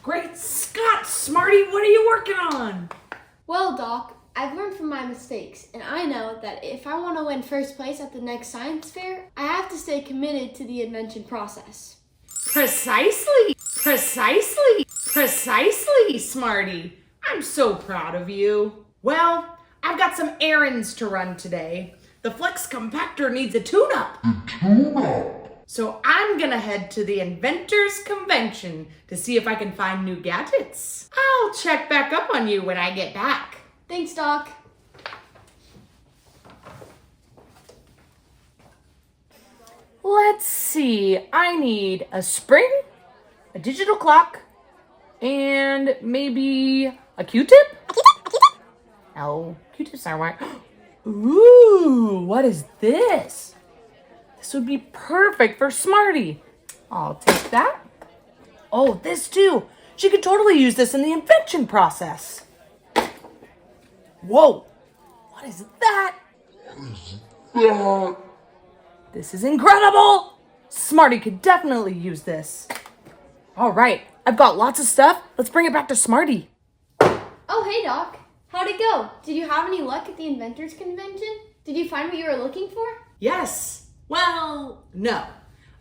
Great Scott, Smarty, what are you working on? Well, Doc, I've learned from my mistakes, and I know that if I want to win first place at the next science fair, I have to stay committed to the invention process. Precisely, Smarty. I'm so proud of you. Well, I've got some errands to run today. The Flex Compactor needs a tune-up. So I'm gonna head to the Inventors Convention to see if I can find new gadgets. I'll check back up on you when I get back. Thanks, Doc. Let's see, I need a spring, a digital clock, and maybe a Q-tip? No, Q-tips aren't right. Ooh, what is this? This would be perfect for Smarty. I'll take that. Oh, this too. She could totally use this in the invention process. Whoa, what is that? This is incredible. Smarty could definitely use this. All right, I've got lots of stuff. Let's bring it back to Smarty. Oh, hey, Doc. How'd it go? Did you have any luck at the Inventors Convention? Did you find what you were looking for? Yes. Well, no.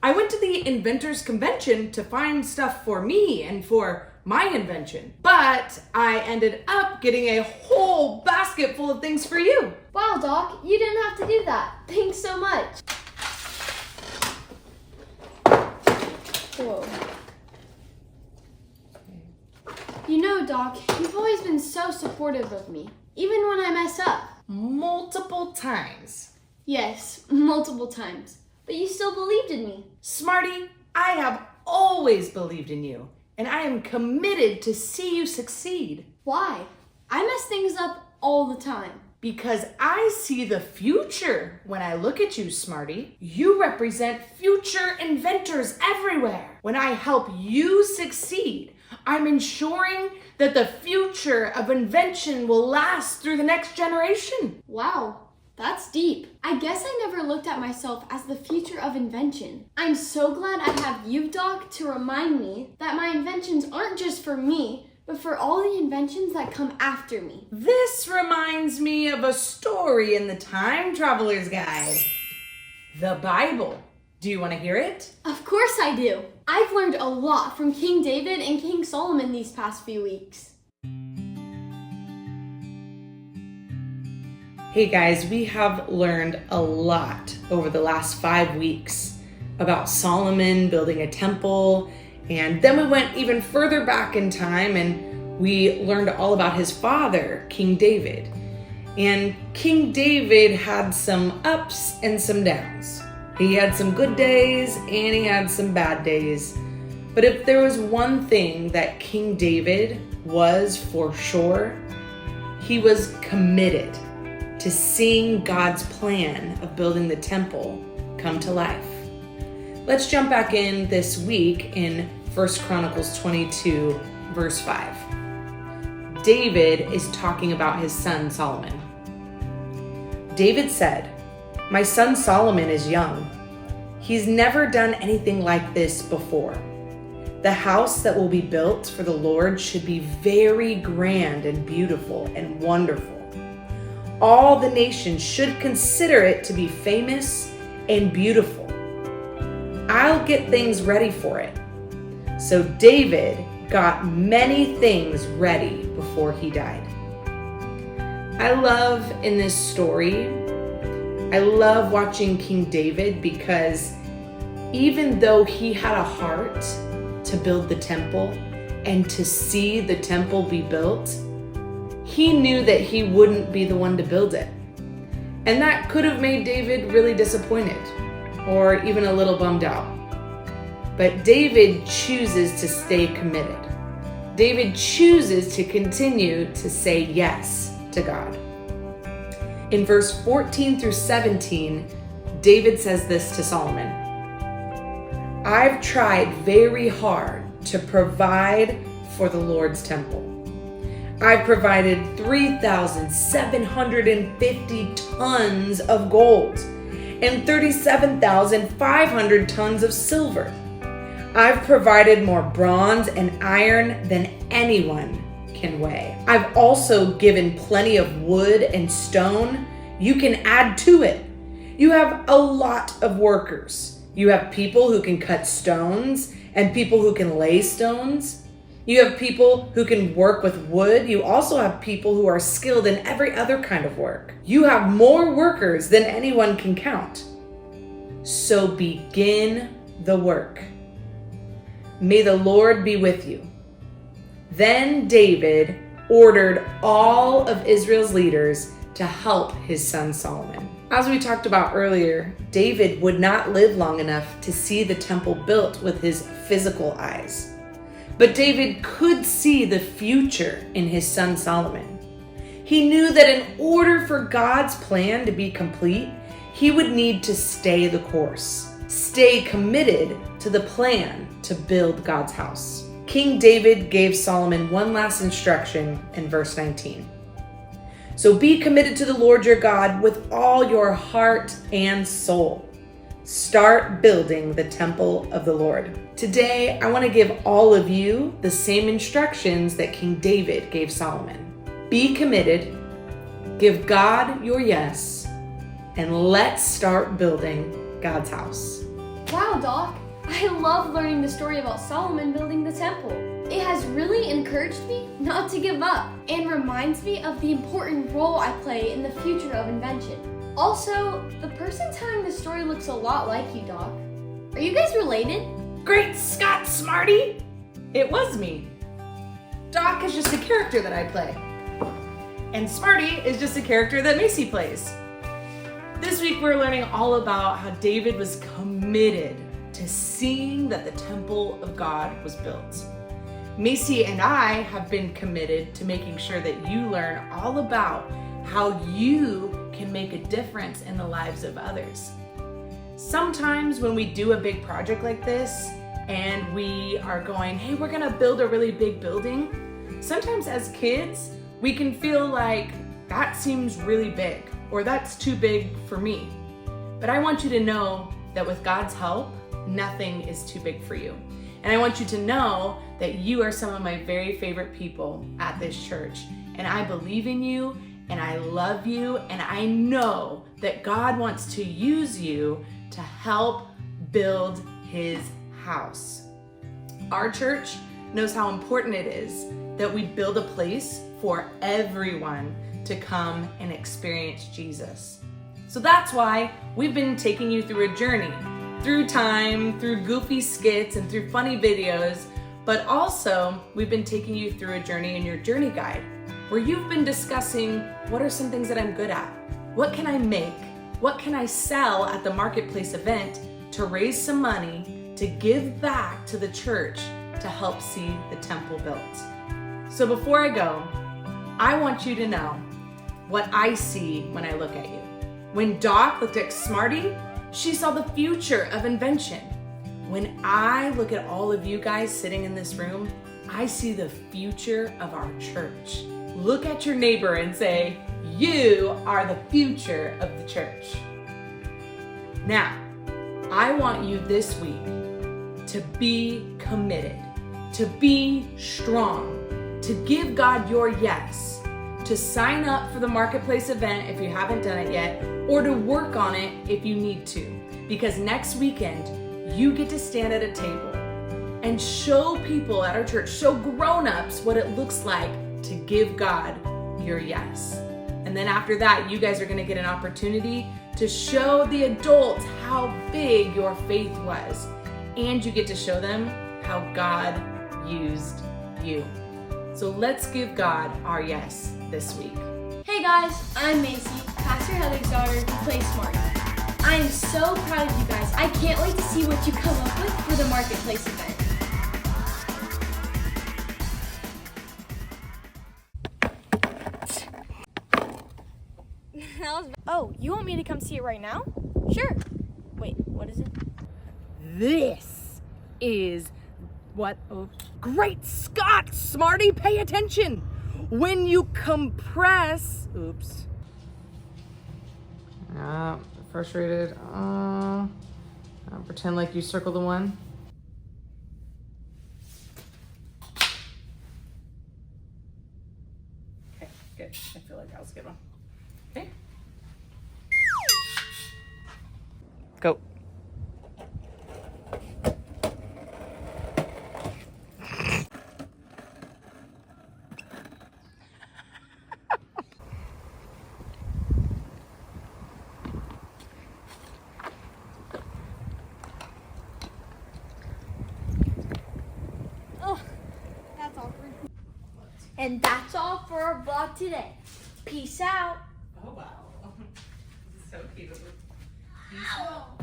I went to the Inventors Convention to find stuff for me and for my invention. But I ended up getting a whole basket full of things for you. Wow, Doc, you didn't have to do that. Thanks so much. Whoa. You know, Doc, you've always been so supportive of me, even when I mess up. Multiple times. Yes, multiple times. But you still believed in me. Smarty, I have always believed in you, and I am committed to see you succeed. Why? I mess things up all the time. Because I see the future when I look at you, Smarty. You represent future inventors everywhere. When I help you succeed, I'm ensuring that the future of invention will last through the next generation. Wow, that's deep. I guess I never looked at myself as the future of invention. I'm so glad I have you, Doc, to remind me that my inventions aren't just for me, but for all the inventions that come after me. This reminds me of a story in the Time Traveler's Guide. The Bible. Do you want to hear it? Of course I do. I've learned a lot from King David and King Solomon these past few weeks. Hey guys, we have learned a lot over the last 5 weeks about Solomon building a temple, and then we went even further back in time and we learned all about his father, King David. And King David had some ups and some downs. He had some good days and he had some bad days. But if there was one thing that King David was for sure, he was committed to seeing God's plan of building the temple come to life. Let's jump back in this week in 1 Chronicles 22, verse 5. David is talking about his son Solomon. David said, "My son Solomon is young. He's never done anything like this before. The house that will be built for the Lord should be very grand and beautiful and wonderful. All the nations should consider it to be famous and beautiful. I'll get things ready for it." So David got many things ready before he died. I love in this story, I love watching King David because even though he had a heart to build the temple and to see the temple be built, he knew that he wouldn't be the one to build it. And that could have made David really disappointed or even a little bummed out. But David chooses to stay committed. David chooses to continue to say yes to God. In verse 14 through 17, David says this to Solomon: "I've tried very hard to provide for the Lord's temple. I've provided 3,750 tons of gold and 37,500 tons of silver. I've provided more bronze and iron than anyone can weigh. I've also given plenty of wood and stone. You can add to it. You have a lot of workers. You have people who can cut stones and people who can lay stones. You have people who can work with wood. You also have people who are skilled in every other kind of work. You have more workers than anyone can count. So begin the work. May the Lord be with you. Then David ordered all of Israel's leaders to help his son Solomon. As we talked about earlier, David would not live long enough to see the temple built with his physical eyes. But David could see the future in his son Solomon. He knew that in order for God's plan to be complete, he would need to stay the course, stay committed to the plan to build God's house. King David gave Solomon one last instruction in verse 19. So be committed to the Lord your God with all your heart and soul. Start building the temple of the Lord. Today, I want to give all of you the same instructions that King David gave Solomon. Be committed, give God your yes, and let's start building God's house. Wow, Doc. I love learning the story about Solomon building the temple. It has really encouraged me not to give up and reminds me of the important role I play in the future of invention. Also, the person telling the story looks a lot like you, Doc. Are you guys related? Great Scott, Smarty! It was me. Doc is just a character that I play. And Smarty is just a character that Macy plays. This week we're learning all about how David was committed to seeing that the temple of God was built. Macy and I have been committed to making sure that you learn all about how you can make a difference in the lives of others. Sometimes when we do a big project like this and we are going, hey, we're gonna build a really big building, sometimes as kids, we can feel like that seems really big or that's too big for me. But I want you to know that with God's help, nothing is too big for you. And I want you to know that you are some of my very favorite people at this church. And I believe in you, and I love you, and I know that God wants to use you to help build his house. Our church knows how important it is that we build a place for everyone to come and experience Jesus. So that's why we've been taking you through a journey, through time, through goofy skits, and through funny videos, but also we've been taking you through a journey in your journey guide, where you've been discussing what are some things that I'm good at? What can I make? What can I sell at the marketplace event to raise some money to give back to the church to help see the temple built? So before I go, I want you to know what I see when I look at you. When Doc looked at Smarty, she saw the future of invention. When I look at all of you guys sitting in this room, I see the future of our church. Look at your neighbor and say, you are the future of the church. Now, I want you this week to be committed, to be strong, to give God your yes, to sign up for the marketplace event if you haven't done it yet, or to work on it if you need to. Because next weekend, you get to stand at a table and show people at our church, show grown-ups what it looks like to give God your yes. And then after that, you guys are gonna get an opportunity to show the adults how big your faith was. And you get to show them how God used you. So let's give God our yes this week. Hey guys, I'm Macy, Pastor Heather's daughter who plays Smarty. I am so proud of you guys. I can't wait to see what you come up with for the marketplace event. Oh, you want me to come see it right now? Sure. Wait, what is it? This is what, great Scott, Smarty, pay attention. When you compress, first rated, pretend like you circled the one. Go. Oh, that's awkward. And that's all for our vlog today. Peace out. Oh wow. This is so cute. Ow.